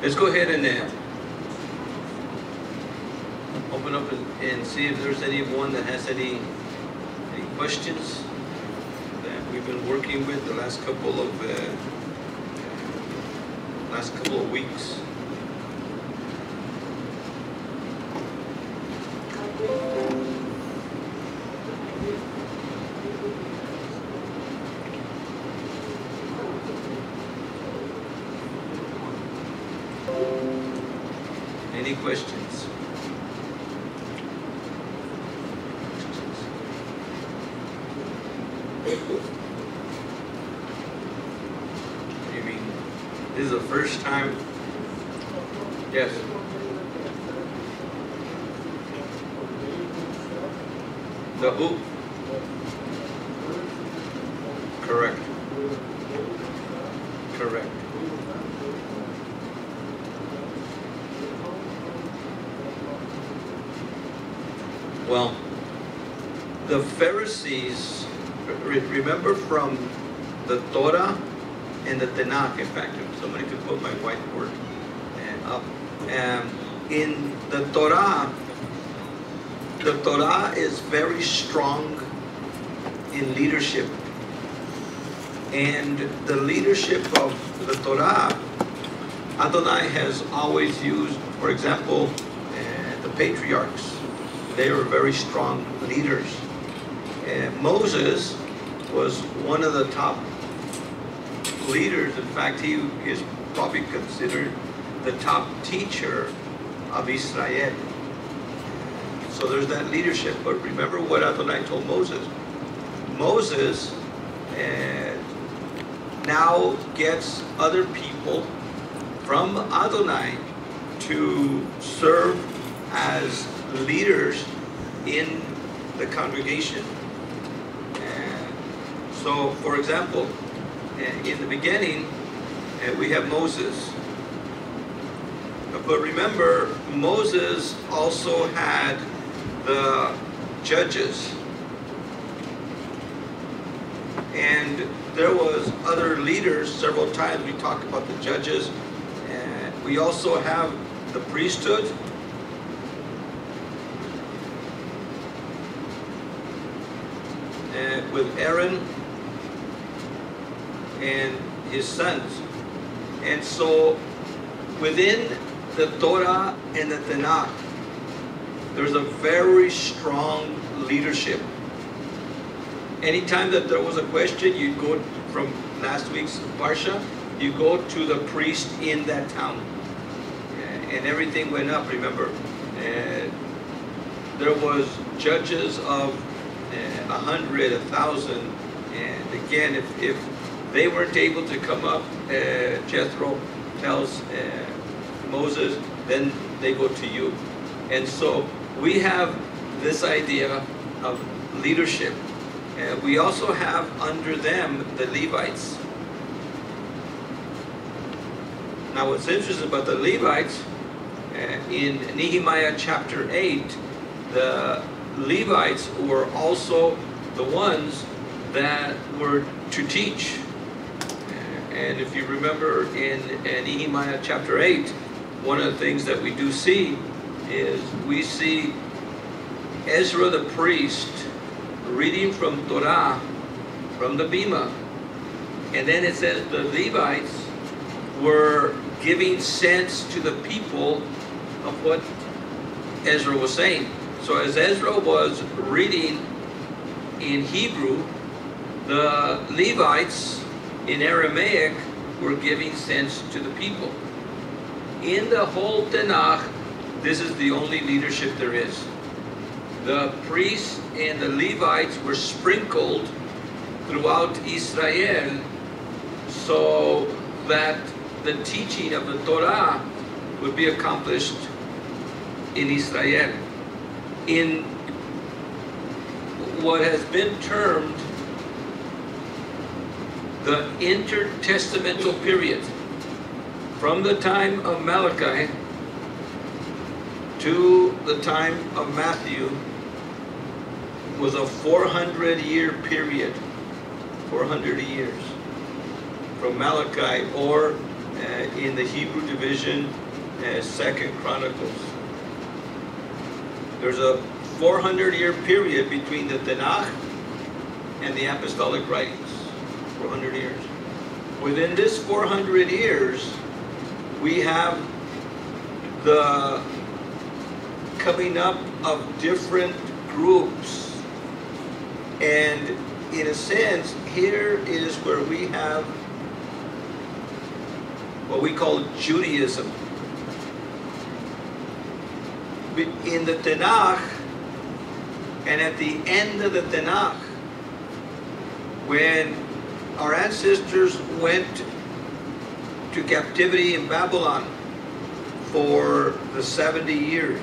Let's go ahead and open up and see if there's anyone that has any questions that we've been working with the last couple of weeks. Any questions? You mean this is the first time? Yes. The who? Correct. Correct. Well, the Pharisees, remember from the Torah and the Tanakh, in fact, if somebody could put my whiteboard up. In the Torah is very strong in leadership. And the leadership of the Torah, Adonai has always used, for example, the patriarchs. They were very strong leaders. Moses was one of the top leaders. In fact, he is probably considered the top teacher of Israel. So there's that leadership. But remember what Adonai told Moses. Moses now gets other people from Adonai to serve as leaders in the congregation. So, for example, in the beginning, we have Moses. But remember, Moses also had the judges. And there was other leaders. Several times we talked about the judges. And we also have the priesthood. With Aaron and his sons. And so within the Torah and the Tanakh, there's a very strong leadership. Anytime that there was a question, you'd go from last week's Parsha, you go to the priest in that town. And everything went up, remember. There was judges of 100, 1,000, and again, if they weren't able to come up, Jethro tells Moses, then they go to you. And so we have this idea of leadership. We also have under them the Levites. Now what's interesting about the Levites, in Nehemiah chapter 8, the Levites were also the ones that were to teach. And if you remember in Nehemiah chapter 8, one of the things that we do see is we see Ezra the priest reading from Torah, from the Bima. And then it says the Levites were giving sense to the people of what Ezra was saying. So as Ezra was reading in Hebrew, the Levites in Aramaic were giving sense to the people. In the whole Tanakh, this is the only leadership there is. The priests and the Levites were sprinkled throughout Israel so that the teaching of the Torah would be accomplished in Israel. In what has been termed the intertestamental period, from the time of Malachi to the time of Matthew, was a 400-year period, 400 years, from Malachi, or in the Hebrew division, 2nd Chronicles. There's a 400-year period between the Tanakh and the apostolic writings. 400 years. Within this 400 years, we have the coming up of different groups. And in a sense, here is where we have what we call Judaism. In the Tanakh, and at the end of the Tanakh, when our ancestors went to captivity in Babylon for the 70 years,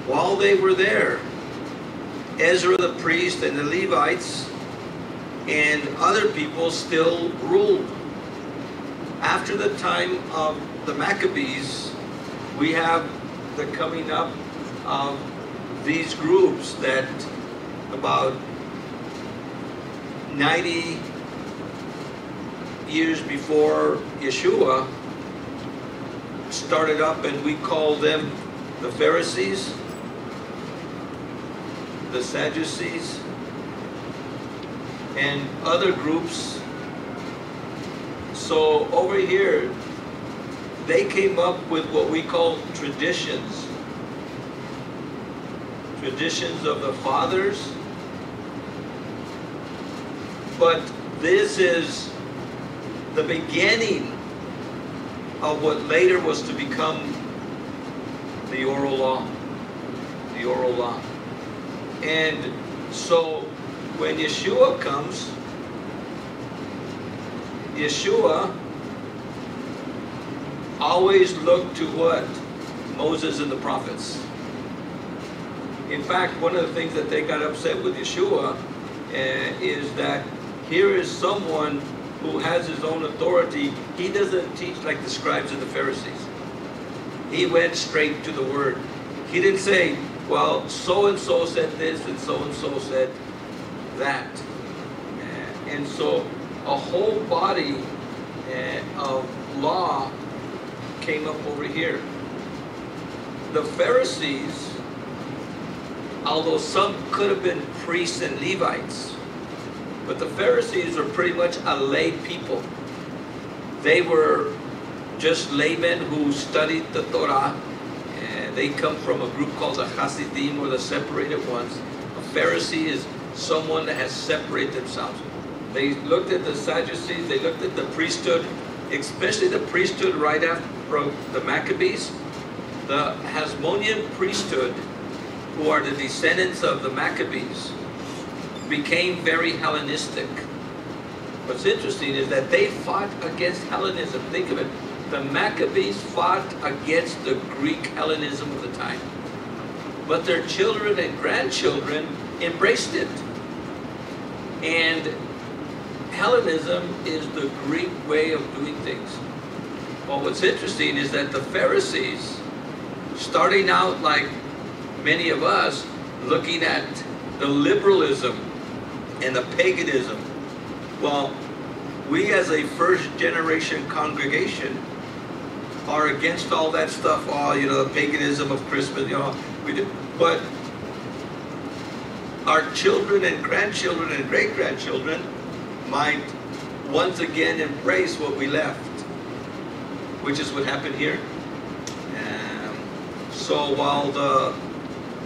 while they were there, Ezra the priest and the Levites and other people still ruled. After the time of the Maccabees, we have the coming up of these groups that about 90 years before Yeshua started up, and we call them the Pharisees, the Sadducees, and other groups. So over here, they came up with what we call traditions. Traditions of the fathers. But this is the beginning of what later was to become the oral law. The oral law. And so when Yeshua comes, Yeshua always looked to what? Moses and the prophets. In fact, one of the things that they got upset with Yeshua is that here is someone who has his own authority. He doesn't teach like the scribes and the Pharisees. He went straight to the word. He didn't say, well, so-and-so said this and so-and-so said that. And so a whole body of law came up over here. The Pharisees, although some could have been priests and Levites, but the Pharisees are pretty much a lay people. They were just laymen who studied the Torah. They come from a group called the Hasidim, or the separated ones. A Pharisee is someone that has separated themselves. They looked at the Sadducees, they looked at the priesthood, especially the priesthood right after the Maccabees. The Hasmonean priesthood, who are the descendants of the Maccabees, became very Hellenistic. What's interesting is that they fought against Hellenism. Think of it. The Maccabees fought against the Greek Hellenism of the time. But their children and grandchildren embraced it. And Hellenism is the Greek way of doing things. Well, what's interesting is that the Pharisees, starting out like many of us, looking at the liberalism and the paganism, well, we as a first-generation congregation are against all that stuff, all, you know, the paganism of Christmas, you know, we do. But our children and grandchildren and great-grandchildren might once again embrace what we left, which is what happened here. So while the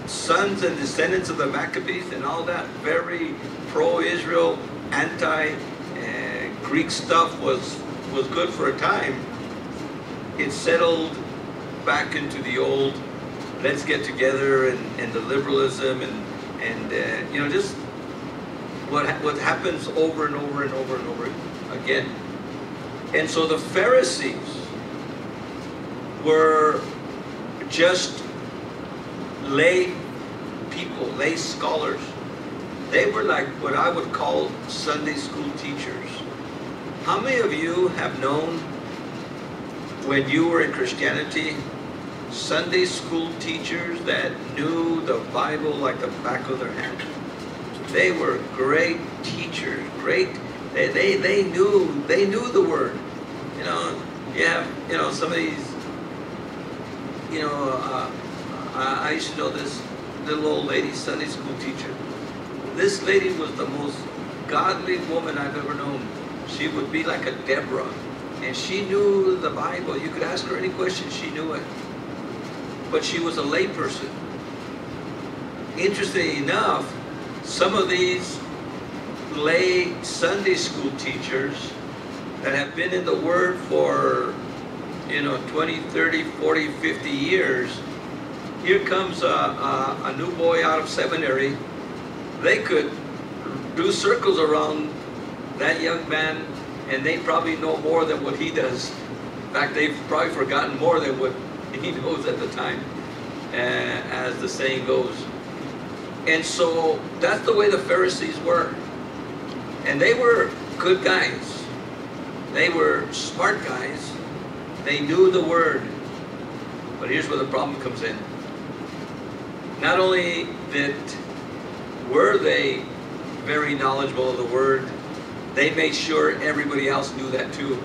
sons and descendants of the Maccabees and all that very pro-Israel, anti-Greek stuff was good for a time, it settled back into the old, let's get together, and the liberalism and you know, just what happens over and over and over and over again. And so the Pharisees were just lay people, lay scholars. They were like what I would call Sunday school teachers. How many of you have known, when you were in Christianity, Sunday school teachers that knew the Bible like the back of their hand? They were great teachers, great. They knew the word. You you have, some of these, I used to know this little old lady, Sunday school teacher. This lady was the most godly woman I've ever known. She would be like a Deborah, and she knew the Bible. You could ask her any question, she knew it. But she was a layperson. Interestingly enough, some of these lay Sunday school teachers that have been in the Word for 20, 30, 40, 50 years, here comes a new boy out of seminary. They could do circles around that young man, and they probably know more than what he does. In fact, they've probably forgotten more than what he knows at the time, as the saying goes. And so that's the way the Pharisees were. And they were good guys. They were smart guys. They knew the Word. But here's where the problem comes in. Not only were they very knowledgeable of the Word, they made sure everybody else knew that too.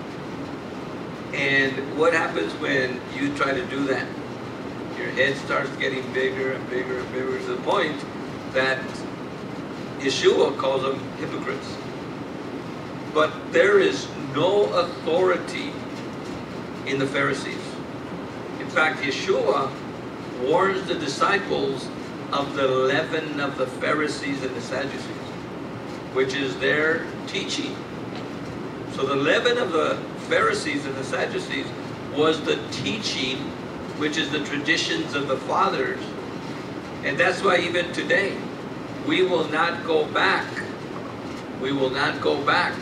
And what happens when you try to do that? Your head starts getting bigger and bigger and bigger, to the point that Yeshua calls them hypocrites. But there is no authority in the Pharisees. In fact, Yeshua warns the disciples of the leaven of the Pharisees and the Sadducees, which is their teaching. So the leaven of the Pharisees and the Sadducees was the teaching, which is the traditions of the fathers. And that's why even today, we will not go back. We will not go back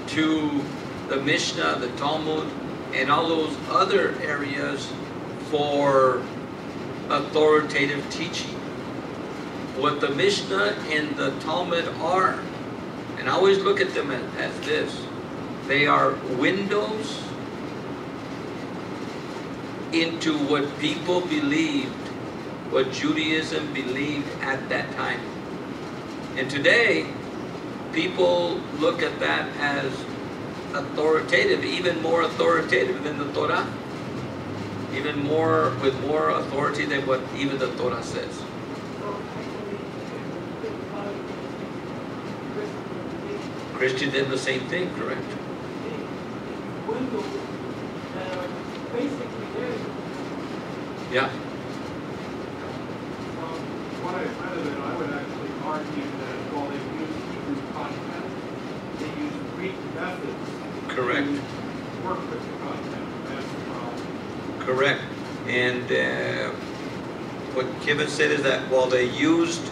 to the Mishnah, the Talmud, and all those other areas for authoritative teaching. What the Mishnah and the Talmud are, and I always look at them as this, they are windows into what people believed, what Judaism believed at that time. And today, people look at that as authoritative, even more authoritative than the Torah, even more, with more authority than what even the Torah says. Christian did the same thing, correct? Yeah. What I read of it, I would actually argue that while they use Hebrew content, they use Greek methods. Correct. To work with the content. That's the problem. Correct. And what Kevin said is that while they used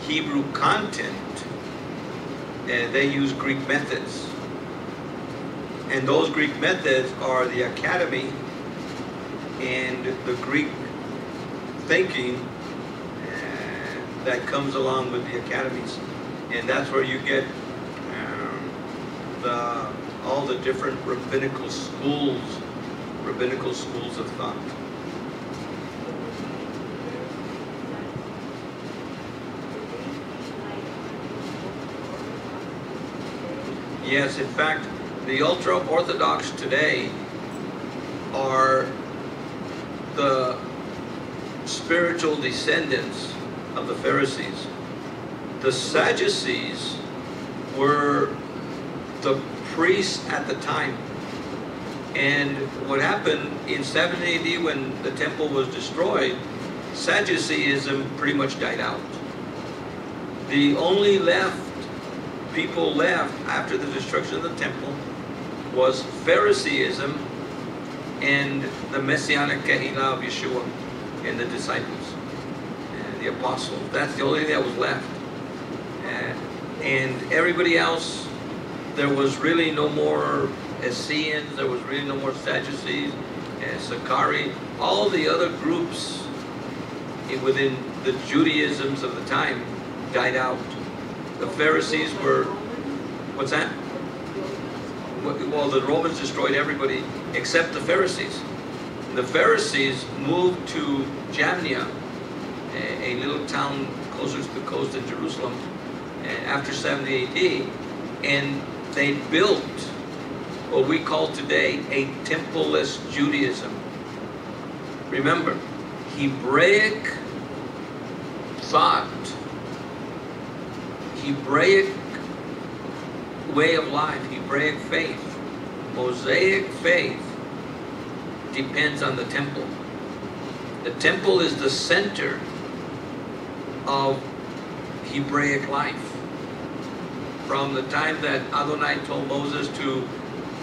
Hebrew content, they used Greek methods. And those Greek methods are the academy and the Greek thinking that comes along with the academies. And that's where you get all the different rabbinical schools of thought. Yes, in fact, the ultra-Orthodox today are the spiritual descendants of the Pharisees. The Sadducees were the priests at the time. And what happened in 70 AD when the temple was destroyed, Sadduceeism pretty much died out. The only people left after the destruction of the temple was Phariseeism and the Messianic Kehillah of Yeshua and the disciples and the apostles. That's the only thing that was left. And everybody else, there was really no more Essenes, there was really no more Sadducees, and Sakari. All the other groups within the Judaisms of the time died out. The Pharisees were, what's that? Well, the Romans destroyed everybody except the Pharisees. The Pharisees moved to Jamnia, a little town closer to the coast in Jerusalem, after 70 AD, and they built what we call today a templeless Judaism. Remember, Hebraic thought, Hebraic way of life, Hebraic faith, Mosaic faith depends on the temple. The temple is the center of Hebraic life. From the time that Adonai told Moses to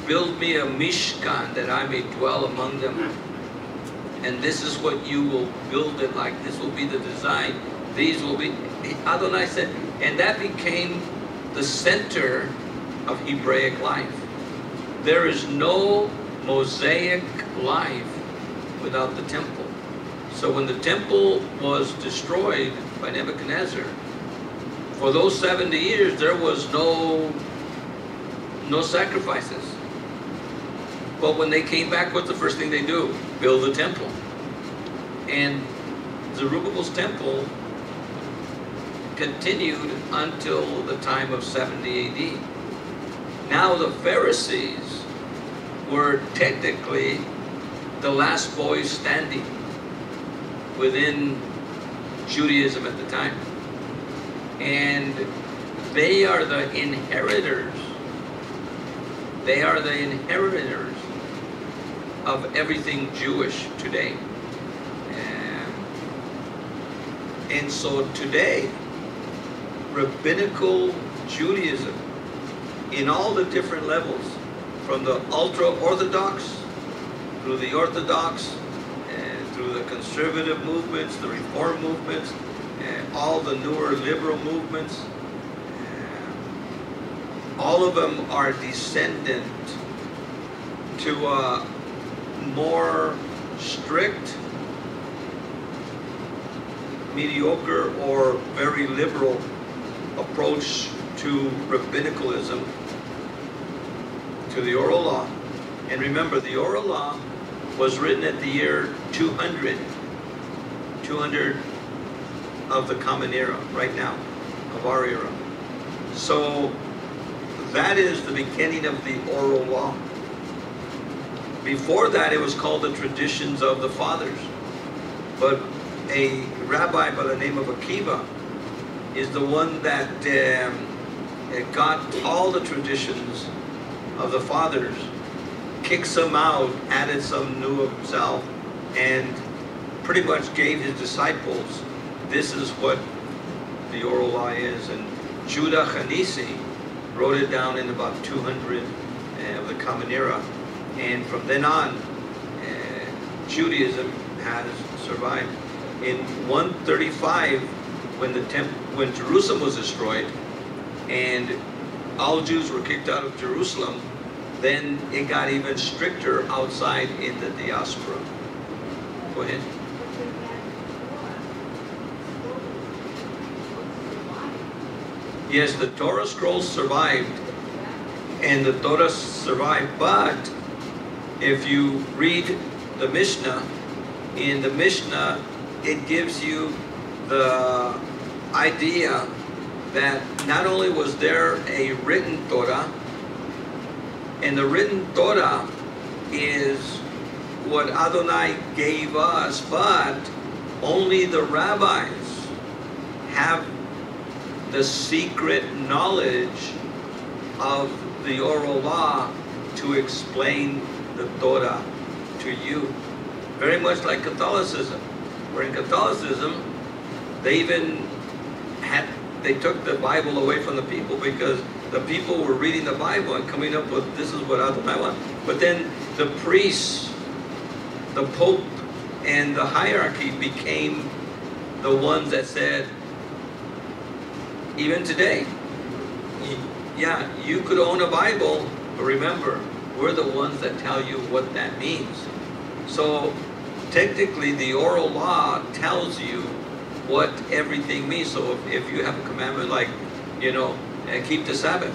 build me a Mishkan that I may dwell among them, and this is what you will build it like, this will be the design, these will be, Adonai said, and that became the center of Hebraic life. There is no Mosaic life without the temple. So when the temple was destroyed by Nebuchadnezzar, for those 70 years there was no sacrifices. But when they came back, what's the first thing they do? Build the temple. And Zerubbabel's temple continued until the time of 70 AD. Now the Pharisees were technically the last boys standing within Judaism at the time. And they are the inheritors. They are the inheritors of everything Jewish today. And so today, rabbinical Judaism, in all the different levels, from the ultra-Orthodox through the Orthodox, and through the conservative movements, the Reform movements, and all the newer liberal movements, all of them are descendant to a more strict, mediocre, or very liberal approach to rabbinicalism, to the oral law. And remember, the oral law was written at the year 200 of the Common Era, right now, of our era. So that is the beginning of the oral law. Before that, it was called the traditions of the fathers. But a rabbi by the name of Akiva is the one that got all the traditions of the fathers, kicked some out, added some new of himself, and pretty much gave his disciples, this is what the oral law is. And Judah Hanisi wrote it down in about 200 of the Common Era. And from then on, Judaism has survived. In 135, when Jerusalem was destroyed, and all Jews were kicked out of Jerusalem, then it got even stricter outside in the diaspora. Go ahead. Yes, the Torah scrolls survived, and the Torah survived, but if you read the Mishnah, in the Mishnah, it gives you the idea that not only was there a written Torah, and the written Torah is what Adonai gave us, but only the rabbis have the secret knowledge of the oral law to explain the Torah to you. Very much like Catholicism, where in Catholicism, they took the Bible away from the people because the people were reading the Bible and coming up with, this is what Adonai wants. But then the priests, the Pope, and the hierarchy became the ones that said, even today, yeah, you could own a Bible, but remember, we're the ones that tell you what that means. So technically, the oral law tells you what everything means. So if you have a commandment like, keep the Sabbath,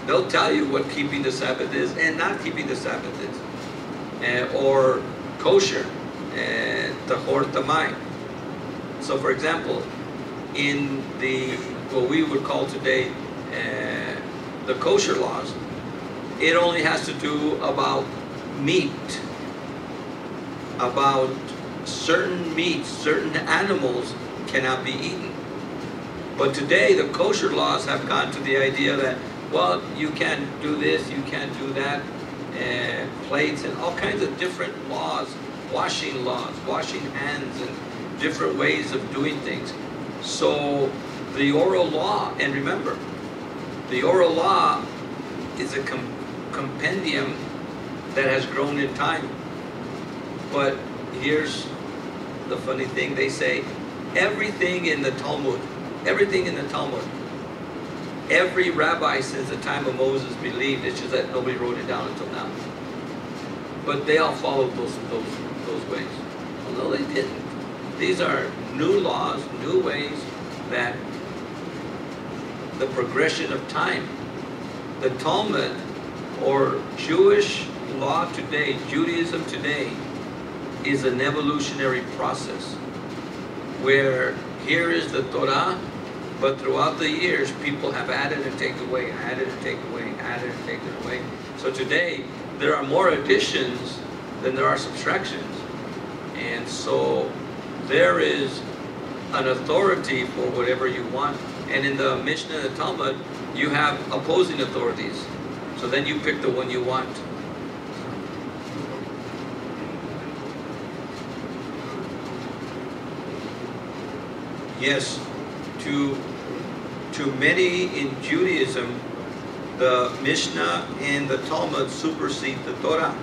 they'll tell you what keeping the Sabbath is and not keeping the Sabbath is. Or kosher, tahor tamai. So for example, in what we would call today the kosher laws, it only has to do about meat, about certain meats, certain animals cannot be eaten. But today the kosher laws have gone to the idea that, well, you can't do this, you can't do that, plates and all kinds of different laws, washing hands and different ways of doing things. So the oral law, and remember, the oral law is a compendium that has grown in time. But here's the funny thing, they say everything in the Talmud, every rabbi since the time of Moses believed, it's just that nobody wrote it down until now. But they all followed those ways. Although they didn't. These are new laws, new ways that the progression of time. The Talmud, or Jewish law today, Judaism today, is an evolutionary process where here is the Torah, but throughout the years people have added and taken away, added and taken away, added and taken away. So today there are more additions than there are subtractions. And so there is an authority for whatever you want. And in the Mishnah and the Talmud, you have opposing authorities. So then you pick the one you want. Yes, to many in Judaism, the Mishnah and the Talmud supersede the Torah.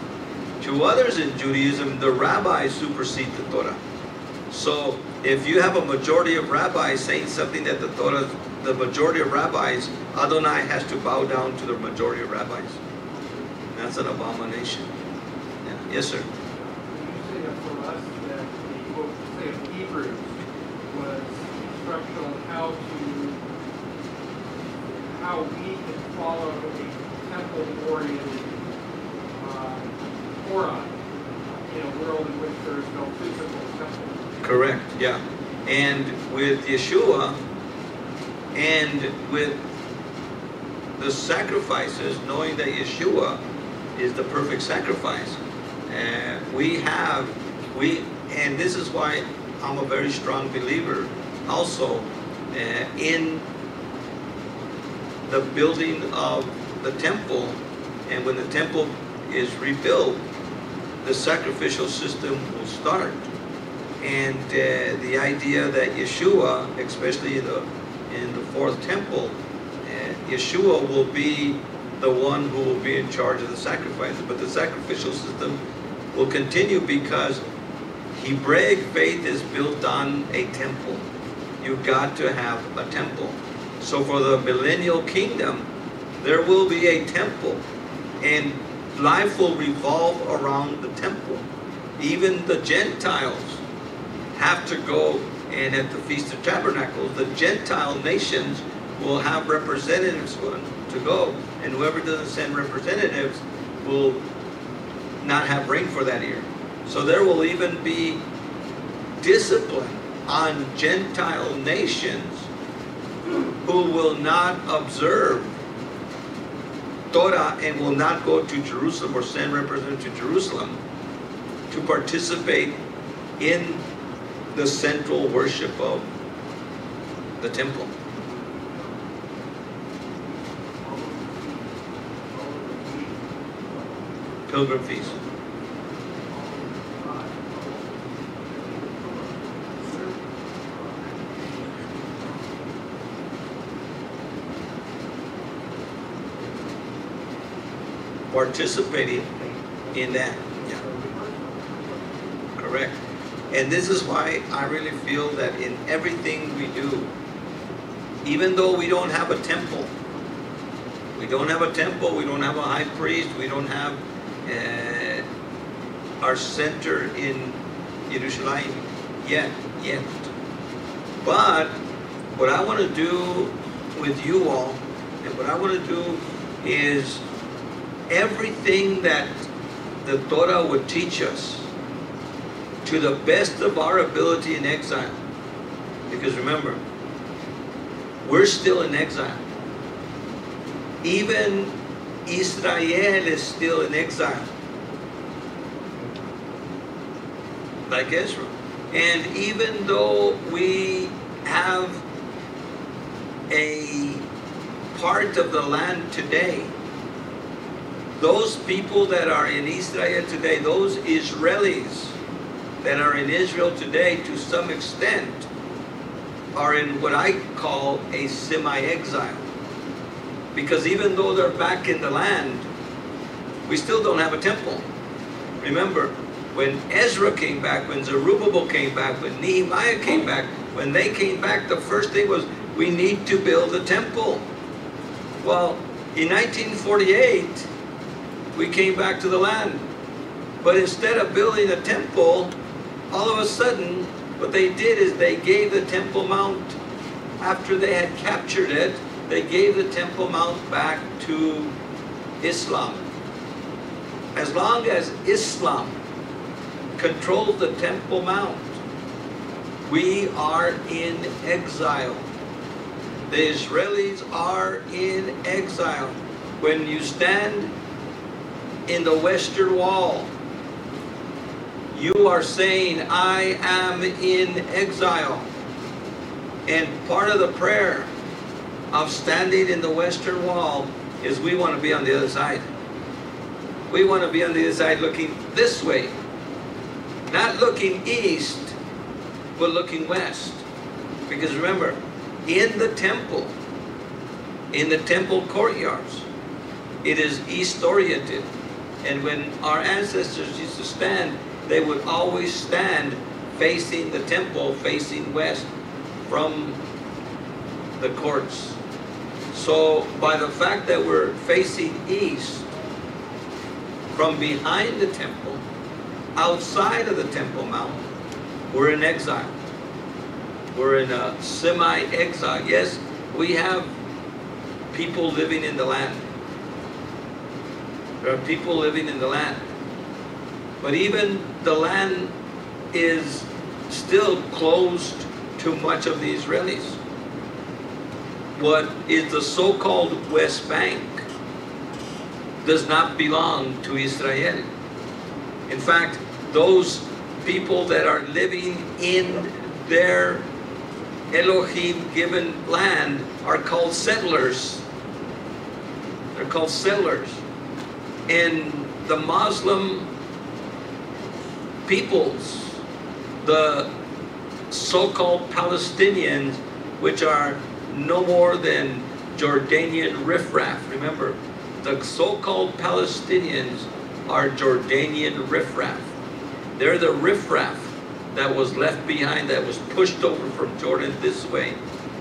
To others in Judaism, the rabbis supersede the Torah. So if you have a majority of rabbis saying something that the Torah, the majority of rabbis, Adonai has to bow down to the majority of rabbis. That's an abomination. Yeah. Yes, sir. You say that for us that the book, say of Hebrews, was instruction on how we can follow a temple-oriented Torah in a world in which there is no physical temple. Correct, yeah. And with Yeshua and with the sacrifices, knowing that Yeshua is the perfect sacrifice, and this is why I'm a very strong believer also in the building of the temple. And when the temple is rebuilt, the sacrificial system will start. And the idea that Yeshua, especially in the fourth temple, Yeshua will be the one who will be in charge of the sacrifices. But the sacrificial system will continue because Hebraic faith is built on a temple. You've got to have a temple. So for the millennial kingdom, there will be a temple, and life will revolve around the temple. Even the Gentiles have to go, and at the Feast of Tabernacles, the Gentile nations will have representatives to go, and whoever doesn't send representatives will not have rain for that year. So there will even be discipline on Gentile nations who will not observe Torah and will not go to Jerusalem or send representatives to Jerusalem to participate in the central worship of the temple. Pilgrim feast. Participating in that. Yeah. Correct. And this is why I really feel that in everything we do, even though we don't have a temple, we don't have a high priest, we don't have our center in Jerusalem yet. But what I want to do with you all, and what I want to do is everything that the Torah would teach us to the best of our ability in exile. Because remember, we're still in exile. Even Israel is still in exile, like Israel. And even though we have a part of the land today, those people that are in Israel today, those Israelis that are in Israel today, to some extent, are in what I call a semi-exile. Because even though they're back in the land, we still don't have a temple. Remember, when Ezra came back, when Zerubbabel came back, when Nehemiah came back, when they came back, the first thing was, we need to build a temple. Well, in 1948, we came back to the land. But instead of building a temple, all of a sudden, what they did is they gave the Temple Mount, after they had captured it, they gave the Temple Mount back to Islam. As long as Islam controls the Temple Mount, we are in exile. The Israelis are in exile. When you stand in the Western Wall, you are saying, I am in exile. And part of the prayer of standing in the Western Wall is we want to be on the other side. We want to be on the other side looking this way. Not looking east, but looking west. Because remember, in the temple courtyards, it is east-oriented. And when our ancestors used to stand, they would always stand facing the temple, facing west from the courts. So by the fact that we're facing east, from behind the temple, outside of the Temple Mount, we're in exile. We're in a semi-exile. Yes, we have people living in the land. There are people living in the land. But even the land is still closed to much of the Israelis. What is the so-called West Bank does not belong to Israel. In fact, those people that are living in their Elohim-given land are called settlers. They're called settlers. And the Muslim peoples, the so-called Palestinians, which are no more than Jordanian riffraff. Remember, the so-called Palestinians are Jordanian riffraff. They're the riffraff that was left behind, that was pushed over from Jordan this way.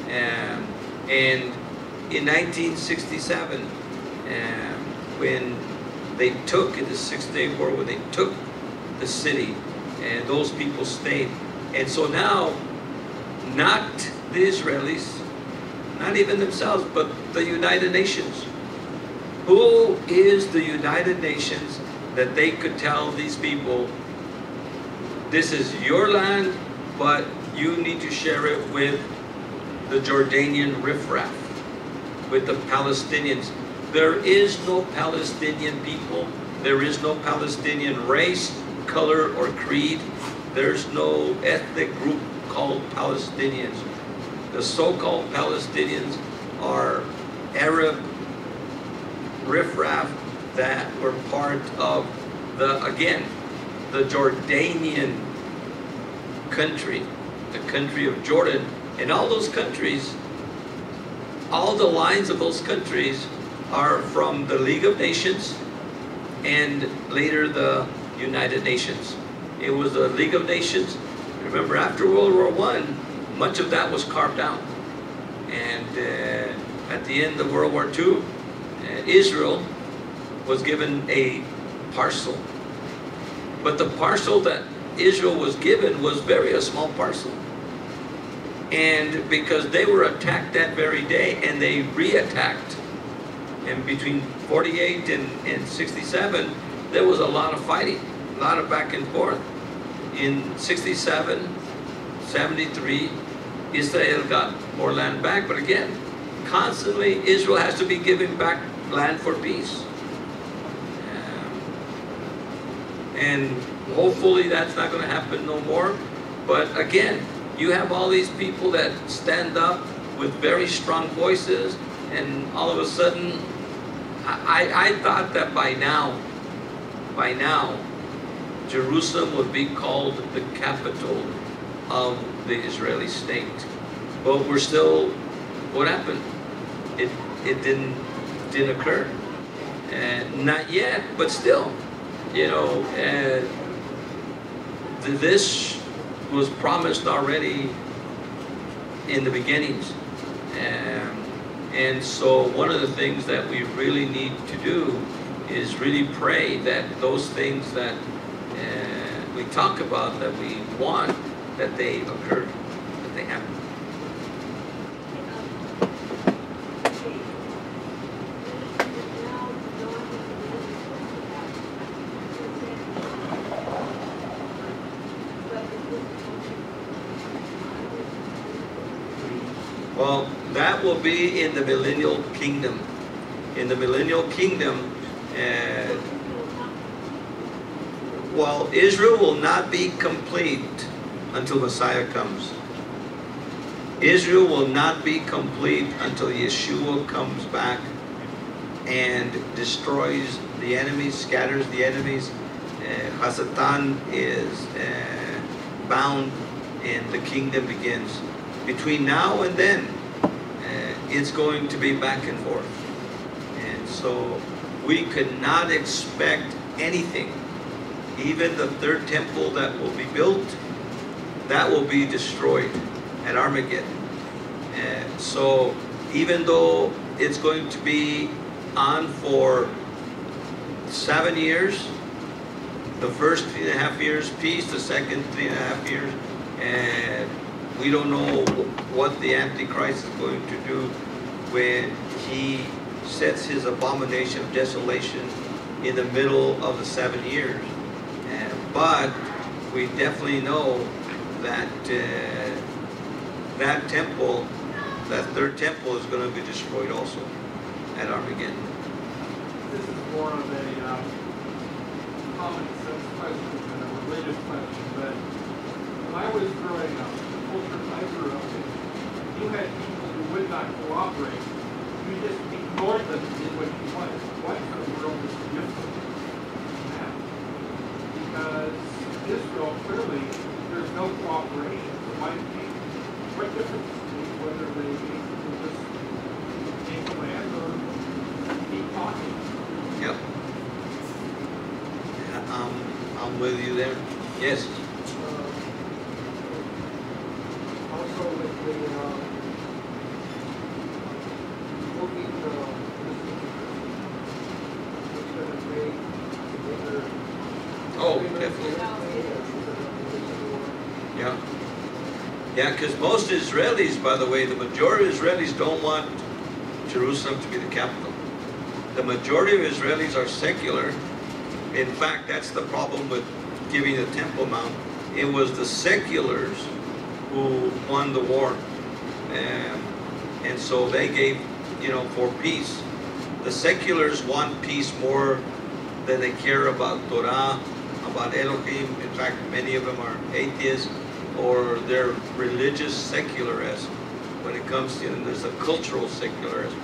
And in 1967, when they took, in the Six-Day War, when they took the city, and those people stayed. And so now, not the Israelis, not even themselves, but the United Nations. Who is the United Nations that they could tell these people, this is your land, but you need to share it with the Jordanian riffraff, with the Palestinians. There is no Palestinian people. There is no Palestinian race, color, or creed. There's no ethnic group called Palestinians. The so-called Palestinians are Arab riffraff that were part of the, again, the Jordanian country, the country of Jordan. And all those countries, all the lines of those countries are from the League of Nations and later the United Nations. It was the League of Nations. Remember, after World War I, much of that was carved out. And at the end of World War II, Israel was given a parcel. But the parcel that Israel was given was a small parcel. And because they were attacked that very day, and they re-attacked, and between 48 and 67, there was a lot of fighting, a lot of back and forth. In 67, 73, Israel got more land back, but again, constantly Israel has to be giving back land for peace. And hopefully that's not going to happen no more. But again, you have all these people that stand up with very strong voices, and all of a sudden, I thought that by now, Jerusalem would be called the capital of the Israeli state. But we're still, what happened? It didn't occur. Not yet, but still, you know, this was promised already in the beginnings. And so one of the things that we really need to do is really pray that those things that we talk about, that we want, that they occur, that they happen. Well, that will be in the millennial kingdom. In the millennial kingdom, well, Israel will not be complete until Messiah comes. Israel will not be complete until Yeshua comes back and destroys the enemies, scatters the enemies. Hasatan is bound and the kingdom begins. Between now and then, it's going to be back and forth. And so we could not expect anything. Even the third temple that will be built, that will be destroyed at Armageddon. And so even though it's going to be on for 7 years, the first 3.5 years peace, the second 3.5 years, and we don't know what the Antichrist is going to do when he sets his abomination of desolation in the middle of the 7 years. But we definitely know that that temple, that third temple, is going to be destroyed also at Armageddon. This is more of a common sense question than a religious question, but when I was growing up, the culture I grew up in, you had people who would not cooperate. You just ignored them and did what you wanted. What kind of world is different now? Because Israel, clearly, there's no cooperation. It might be, what difference does it make whether they just take the land or keep talking? Yep. I'm with you there. Yes. Also with the looking it's going to make together. Oh, definitely. Yeah. Yeah, because most Israelis, by the way, the majority of Israelis don't want Jerusalem to be the capital. The majority of Israelis are secular. In fact, that's the problem with giving the Temple Mount. It was the seculars who won the war. And so they gave, you know, for peace. The seculars want peace more than they care about Torah, about Elohim. In fact, many of them are atheists, or they're religious secularists. When it comes to, there's a cultural secularism,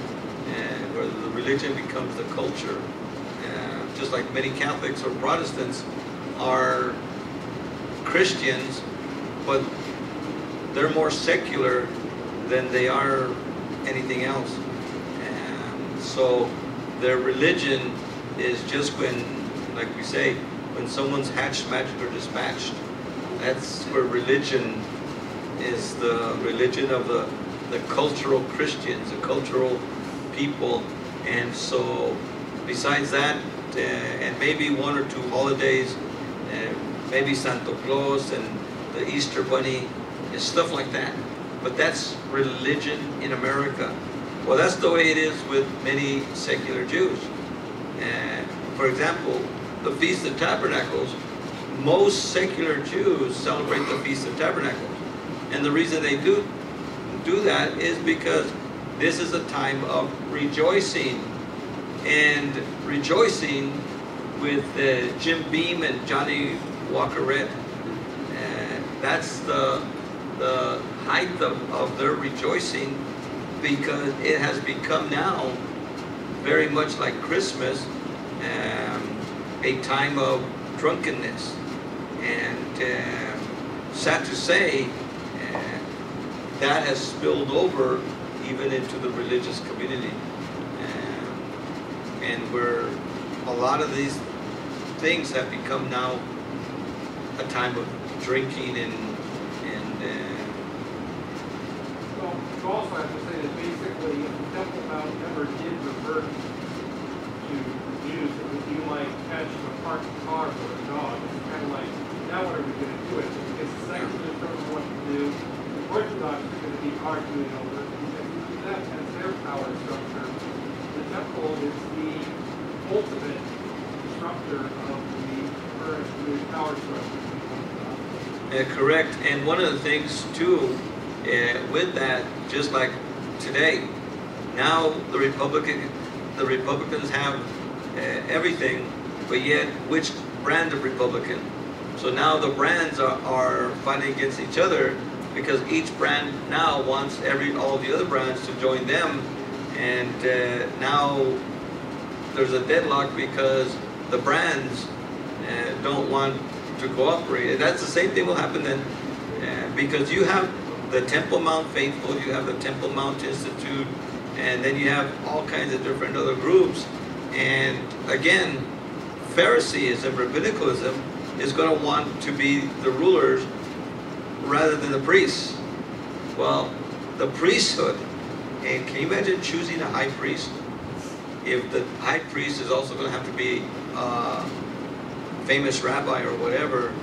and where the religion becomes the culture. Just like many Catholics or Protestants are Christians, but they're more secular than they are anything else. And so their religion is just when, like we say, when someone's hatched, magic, or dispatched. That's where religion is, the religion of the cultural Christians, the cultural people. And so besides that, and maybe 1 or 2 holidays, maybe Santa Claus and the Easter Bunny, and stuff like that. But that's religion in America. Well, that's the way it is with many secular Jews. For example, the Feast of Tabernacles, most secular Jews celebrate the Feast of Tabernacles. And the reason they do that is because this is a time of rejoicing. And rejoicing with Jim Beam and Johnny Walker Red. That's the height of their rejoicing, because it has become now very much like Christmas, a time of drunkenness. And sad to say, that has spilled over even into the religious community. And where a lot of these things have become now a time of drinking and so also I have to say that basically if the Temple Mount never did revert to use it, if you might catch a parked car for a dog, it's kind of like, now what are we going to do with it? Because the seculars don't know what to do. The Orthodox are going to be arguing over it, because that has their power structure. The temple is the ultimate disruptor of the current power structure. correct. And one of the things too, with that, just like today, now the Republicans have everything, but yet which brand of Republican? So now the brands are fighting against each other, because each brand now wants all the other brands to join them, and now there's a deadlock because the brands don't want to cooperate. And that's the same thing will happen then, because you have the Temple Mount Faithful, you have the Temple Mount Institute, and then you have all kinds of different other groups. And again, Phariseeism, rabbinicalism, is going to want to be the rulers rather than the priests. Well, the priesthood, and can you imagine choosing a high priest if the high priest is also going to have to be a famous rabbi or whatever?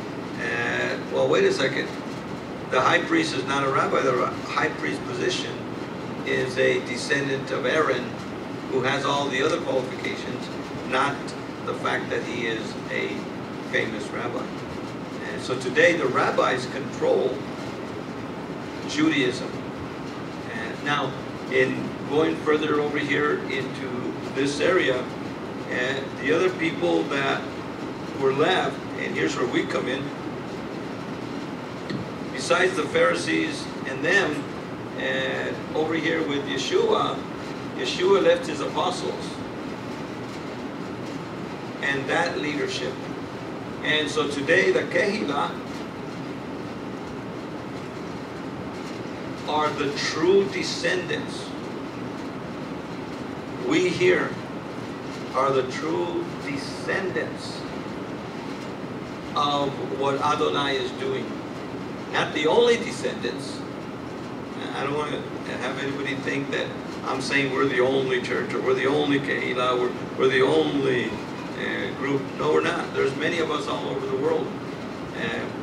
Well, wait a second. The high priest is not a rabbi. The high priest position is a descendant of Aaron, who has all the other qualifications, not the fact that he is a famous rabbi. And so today the rabbis control Judaism. And now, in going further over here into this area, and the other people that were left, and here's where we come in, besides the Pharisees and them, and over here with Yeshua, Yeshua left his apostles and that leadership. And so today the Kehillah are the true descendants. We here are the true descendants of what Adonai is doing. Not the only descendants. I don't want to have anybody think that I'm saying we're the only church, or we're the only Kehillah, we're the only group. No, we're not. There's many of us all over the world.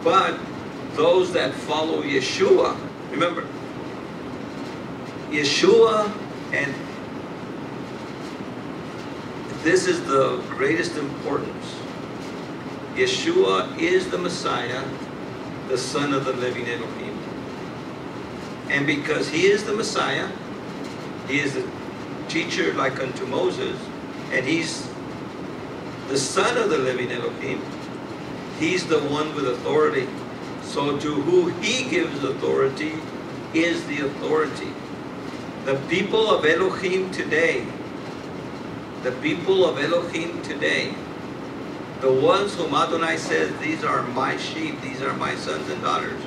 But those that follow Yeshua, remember, Yeshua, and this is the greatest importance. Yeshua is the Messiah, the Son of the living Elohim. And because he is the Messiah, he is the teacher like unto Moses, and he's the Son of the living Elohim, he's the one with authority. So to who he gives authority is the authority. The people of Elohim today, the people of Elohim today, the ones whom Adonai says, these are my sheep, these are my sons and daughters,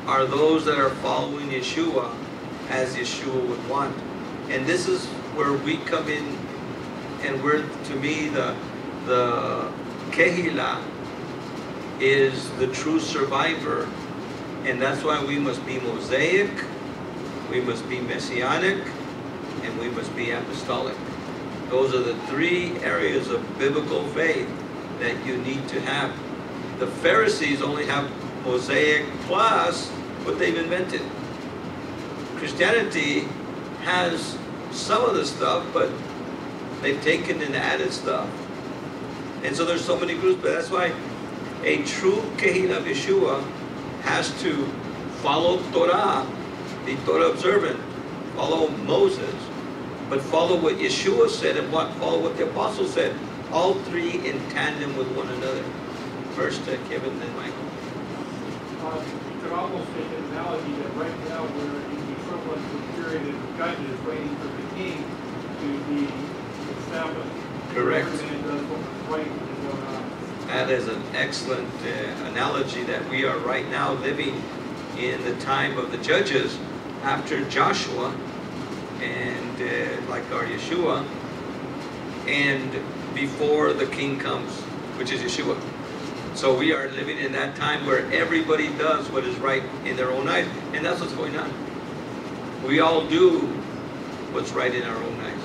are those that are following Yeshua as Yeshua would want. And this is where we come in, and where, to me, the Kehillah is the true survivor. And that's why we must be Mosaic, we must be Messianic, and we must be Apostolic. Those are the three areas of biblical faith that you need to have. The Pharisees only have Mosaic plus what they've invented. Christianity has some of the stuff, but they've taken and added stuff. And so there's so many groups, but that's why a true Kehillah of Yeshua has to follow Torah, be Torah observant, follow Moses, but follow what Yeshua said and follow what the apostles said. all three in tandem with one another. First Kevin, then Michael. You could almost make an analogy that right now we're in the equivalent of a period of judges waiting for the king to be established. Correct. Every man does what was right in his own eyes. That is an excellent analogy that we are right now living in the time of the judges after Joshua and like our Yeshua, and before the king comes, which is Yeshua. So we are living in that time where everybody does what is right in their own eyes, and that's what's going on. We all do what's right in our own eyes.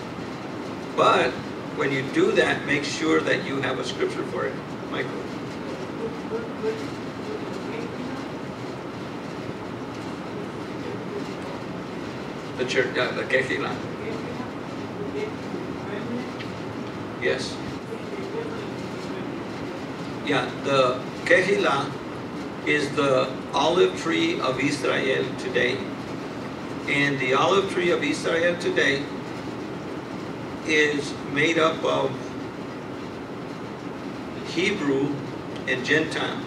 But when you do that, make sure that you have a scripture for it. Michael. The church, the Kehila. Yes. Yeah, the Kehila is the olive tree of Israel today. And the olive tree of Israel today is made up of Hebrew and Gentile.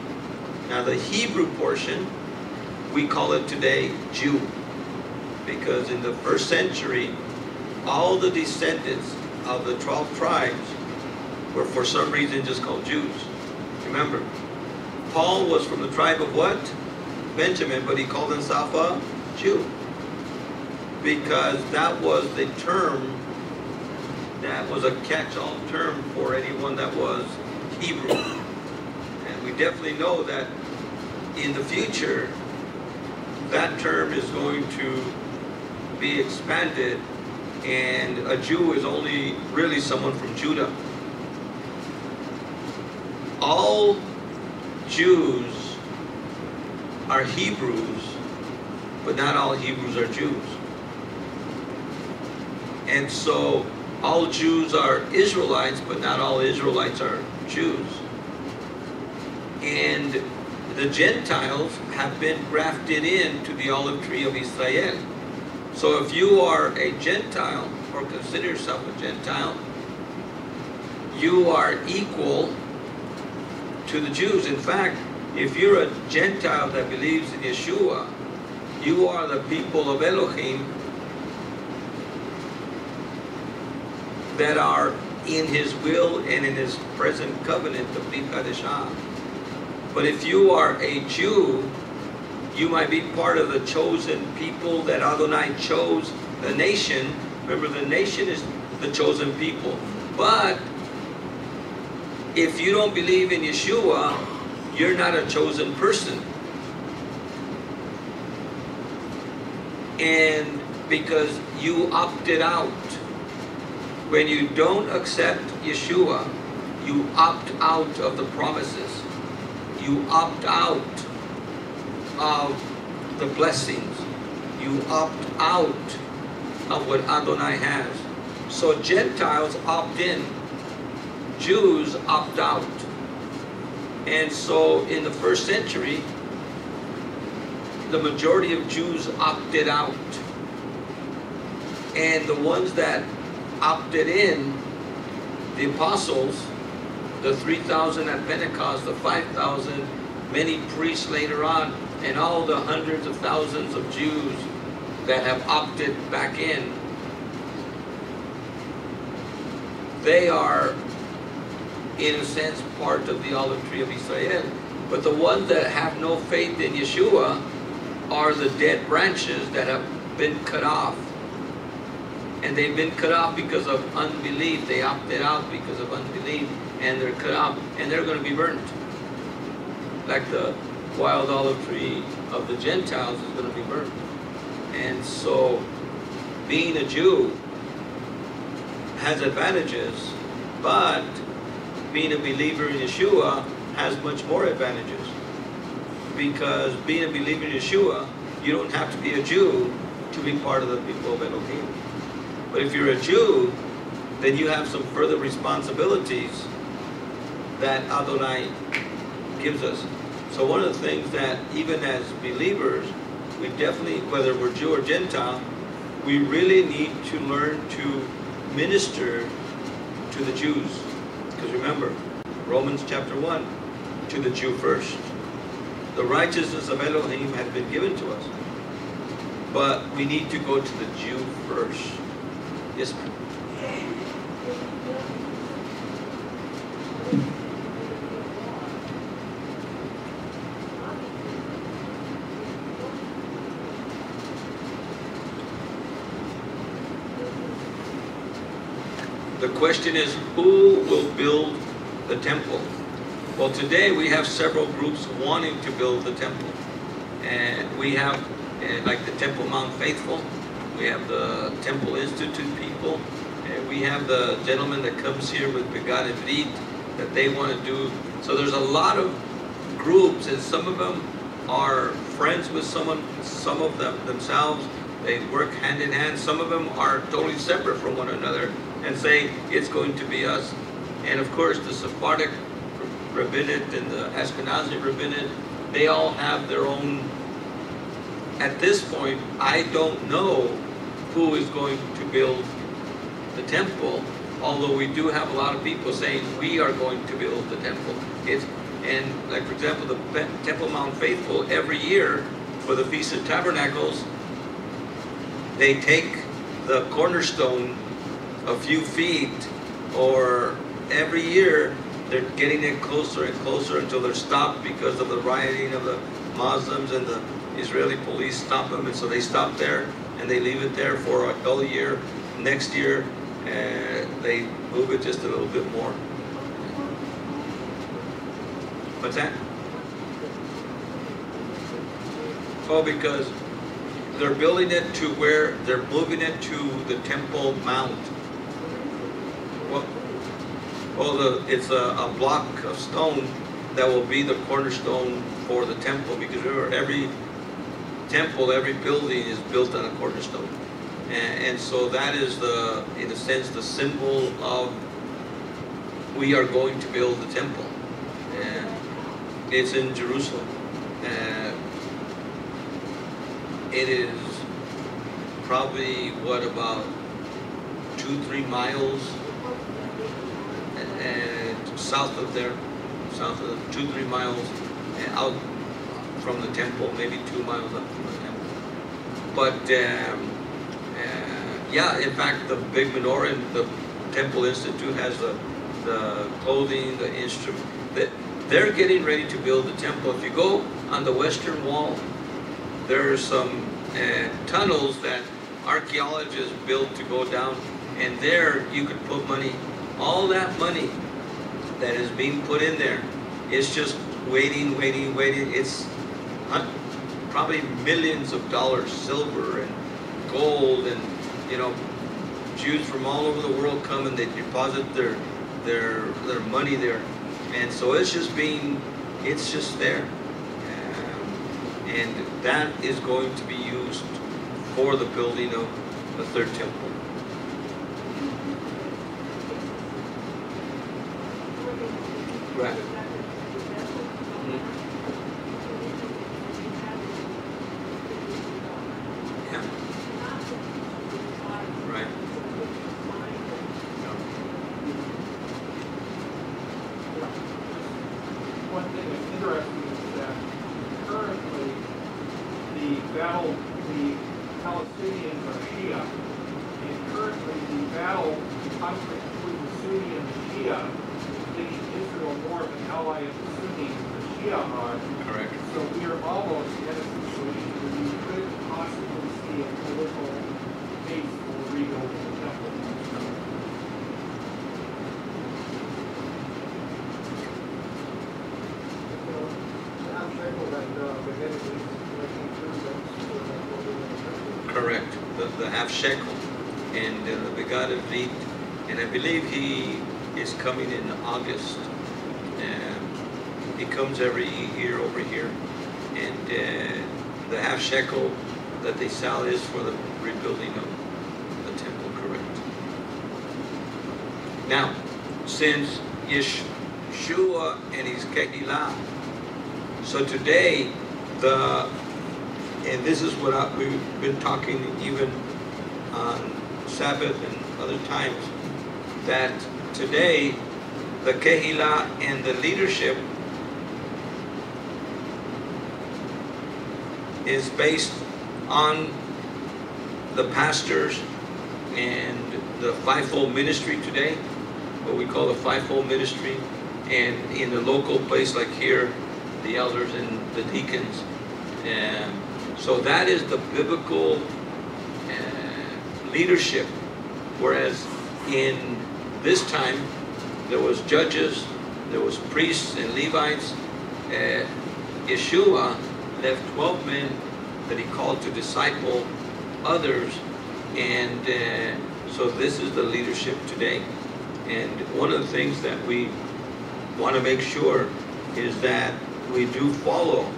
Now the Hebrew portion, we call it today Jew. Because in the first century, all the descendants of the 12 tribes were for some reason just called Jews. Remember, Paul was from the tribe of what? Benjamin, but he called himself a Jew. Because that was the term, that was a catch-all term for anyone that was Hebrew. And we definitely know that in the future, that term is going to be expanded, and a Jew is only really someone from Judah. All Jews are Hebrews, but not all Hebrews are Jews. And so all Jews are Israelites, but not all Israelites are Jews. And the Gentiles have been grafted into the olive tree of Israel. So if you are a Gentile, or consider yourself a Gentile, you are equal to the Jews. In fact, if you're a Gentile that believes in Yeshua, you are the people of Elohim that are in His will and in His present covenant, the Brit Hadashah. But if you are a Jew, you might be part of the chosen people that Adonai chose, the nation. Remember, the nation is the chosen people. But if you don't believe in Yeshua, you're not a chosen person. And because you opted out. When you don't accept Yeshua, you opt out of the promises. You opt out of the blessings. You opt out of what Adonai has. So Gentiles opt in. Jews opt out. And so in the first century, the majority of Jews opted out. And the ones that opted in, the apostles, the 3,000 at Pentecost, the 5,000, many priests later on, and all the hundreds of thousands of Jews that have opted back in, they are, in a sense, part of the olive tree of Israel. But the ones that have no faith in Yeshua are the dead branches that have been cut off. And they've been cut off because of unbelief. They opted out because of unbelief, and they're cut off, and they're going to be burnt. Like the wild olive tree of the Gentiles is going to be burnt. And so, being a Jew has advantages, but being a believer in Yeshua has much more advantages. Because being a believer in Yeshua, you don't have to be a Jew to be part of the people of Elohim. But if you're a Jew, then you have some further responsibilities that Adonai gives us. So one of the things that even as believers, we definitely, whether we're Jew or Gentile, we really need to learn to minister to the Jews. Because remember, Romans chapter 1, to the Jew first. The righteousness of Elohim had been given to us. But we need to go to the Jew first. Yes, ma'am. The question is, who will build the temple? Well, today we have several groups wanting to build the temple. And we have, like the Temple Mount Faithful, we have the Temple Institute people, and we have the gentleman that comes here with Begat Ivrit that they want to do. So there's a lot of groups, and some of them are friends with someone, some of them themselves, they work hand in hand. Some of them are totally separate from one another and say, it's going to be us. And of course, the Sephardic Rabbinate and the Ashkenazi Rabbinate, they all have their own. At this point, I don't know who is going to build the temple, although we do have a lot of people saying we are going to build the temple. And like, for example, the Temple Mount Faithful, every year for the Feast of Tabernacles, they take the cornerstone a few feet, or every year they're getting it closer and closer until they're stopped because of the rioting of the Muslims, and the Israeli police stop them, and so they stop there and they leave it there for a whole year. Next year they move it just a little bit more. What's that? Oh, because they're building it to where they're moving it to the Temple Mount. Well, it's a block of stone that will be the cornerstone for the temple, because remember, every temple, every building is built on a cornerstone. And so that is the, in a sense, the symbol of we are going to build the temple. And it's in Jerusalem. It is probably, what, about 2-3 miles and south of there, 2-3 miles out from the temple, maybe 2 miles up from the temple. But yeah, in fact, the big menorah in the Temple Institute has the clothing, the instrument. They're getting ready to build the temple. If you go on the western wall, there are some tunnels that archaeologists built to go down, and there you could put money. All that money that is being put in there is just waiting. It's probably millions of dollars, silver and gold, and Jews from all over the world come and they deposit their money there, and so it's just there, and that is going to be used for the building of the third temple. Right. Yeah. Right. One thing that's interesting is that currently the Palestinians are Shia, and currently the conflict between the Sunni and the Shia is making Israel more of an ally of the Sunnis than the Shia are. Correct. So we are almost in a situation where we could possibly see a political case for rebuilding the temple. Correct. The half shekel and the Begat Ivrit, and I believe he is coming in August. He comes every year over here, and the half shekel that they sell is for the rebuilding of the temple. Correct. Now, since Yeshua and his Kehillah, so today and this is what we've been talking even on Sabbath and other times, that today the Kehillah and the leadership is based on the pastors and the fivefold ministry today, what we call the fivefold ministry, and in a local place like here, the elders and the deacons. So that is the biblical leadership, whereas in this time there was judges, there was priests and Levites. Yeshua left 12 men that he called to disciple others, and so this is the leadership today. And one of the things that we want to make sure is that we do follow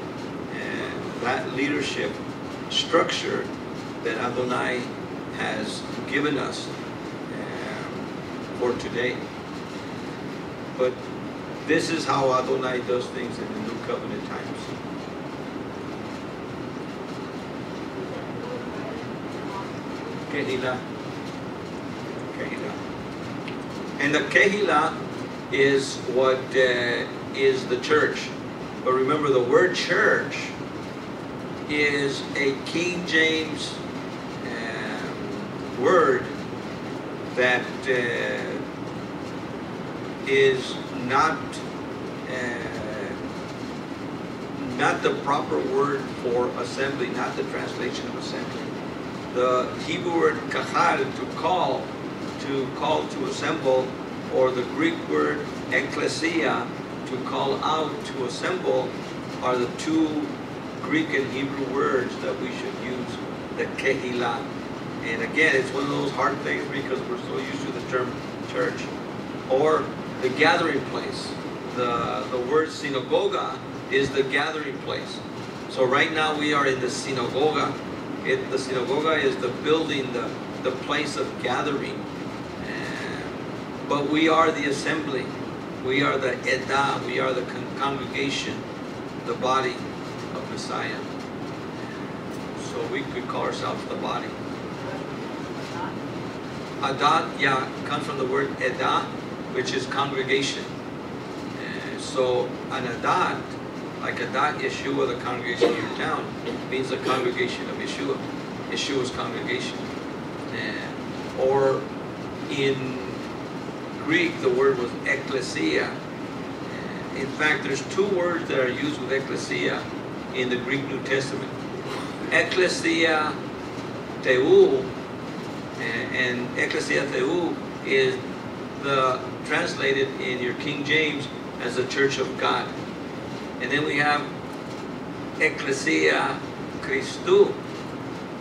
that leadership structure that Adonai has given us for today. But this is how Adonai does things in the New Covenant times. Kehillah. Kehillah. And the Kehillah is what is the church. But remember, the word church is a King James word that is not the proper word for assembly, not the translation of assembly. The Hebrew word kahal, to call to assemble, or the Greek word ekklesia, to call out, to assemble, are the two Greek and Hebrew words that we should use, the Kehillah. And again, it's one of those hard things because we're so used to the term church. Or the gathering place. The word synagogue is the gathering place. So right now we are in the synagogue. The synagogue is the building, the place of gathering. But we are the assembly. We are the Edah. We are the congregation, the body of Messiah. So we could call ourselves the body. Adat, yeah, comes from the word Edah, which is congregation. So an Adat, like Adat Yeshua, the congregation of your town, means the congregation of Yeshua, Yeshua's congregation. Or in Greek, the word was ekklesia. In fact, there's two words that are used with ekklesia in the Greek New Testament. Ekklesia theou, and ekklesia theou is translated in your King James as the Church of God. And then we have Ekklesia Christou,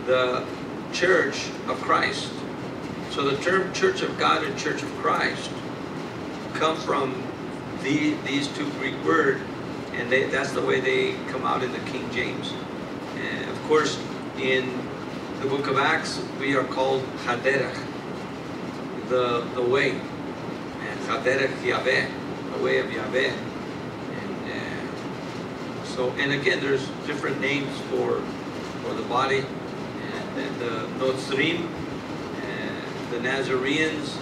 the Church of Christ. So the term Church of God and Church of Christ come from these two Greek words, and that's the way they come out in the King James. And of course, in the book of Acts, we are called Haderach, the way, and Haderach Yahweh, the way of Yahweh. And again, there's different names for the body, and the Notzrim, the Nazareans,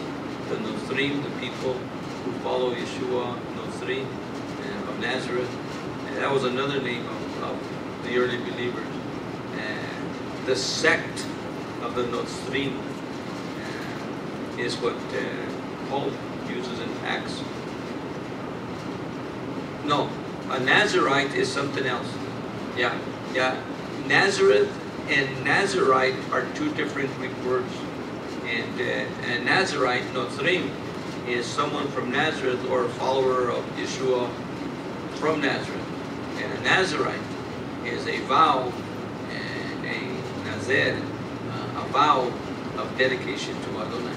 the Notzrim, the people who follow Yeshua, Notzrim of Nazareth. And that was another name of the early believers. The sect of the Notzrim is what Paul uses in Acts. No, a Nazarite is something else. Yeah. Nazareth and Nazarite are two different Greek words. And a Nazarite, Notzrim, is someone from Nazareth or a follower of Yeshua from Nazareth. And a Nazarite is a vow, a Nazer, a vow of dedication to Adonai.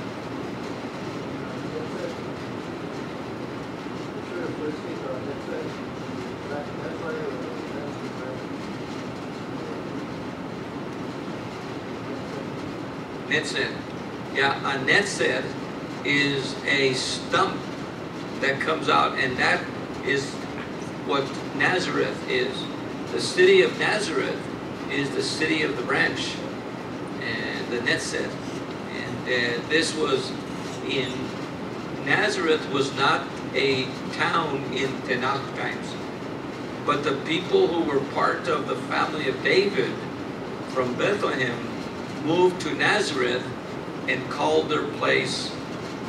Netzer. Yeah, a netzer is a stump that comes out, and that is what Nazareth is. The city of Nazareth is the city of the branch, and the netzer. And this was in Nazareth was not a town in Tanakh times. But the people who were part of the family of David from Bethlehem moved to Nazareth and called their place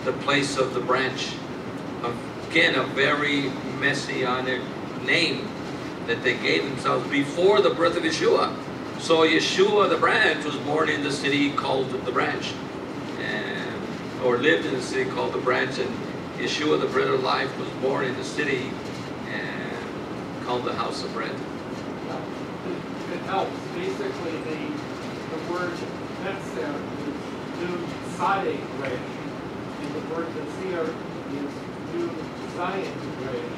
the place of the branch. Again, a very messianic name that they gave themselves before the birth of Yeshua. So Yeshua, the branch, was born in the city called the branch, or lived in the city called the branch, and Yeshua, the bread of life, was born in the city called the house of bread. It helps. Basically, the word Netzer is New Sade Resh, and the word Netzer is New Zion Resh.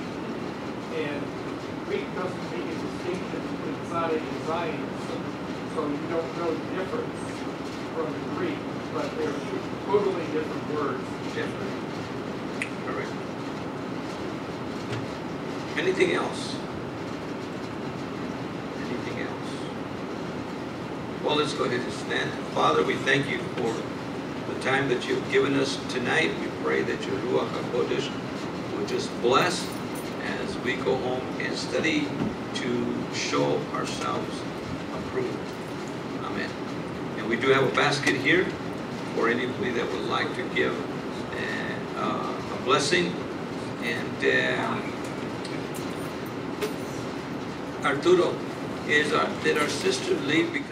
And Greek doesn't make a distinction between Sade and Zion, so you don't know the difference from the Greek, but they're two totally different words. Different. All right. Anything else? Anything else? Well, let's go ahead and stand. Father, we thank you for the time that you've given us tonight. We pray that your Ruach HaKodesh will just bless as we go home and study to show ourselves approved. Amen. And we do have a basket here for anybody that would like to give a blessing. And Arturo, did our sister leave because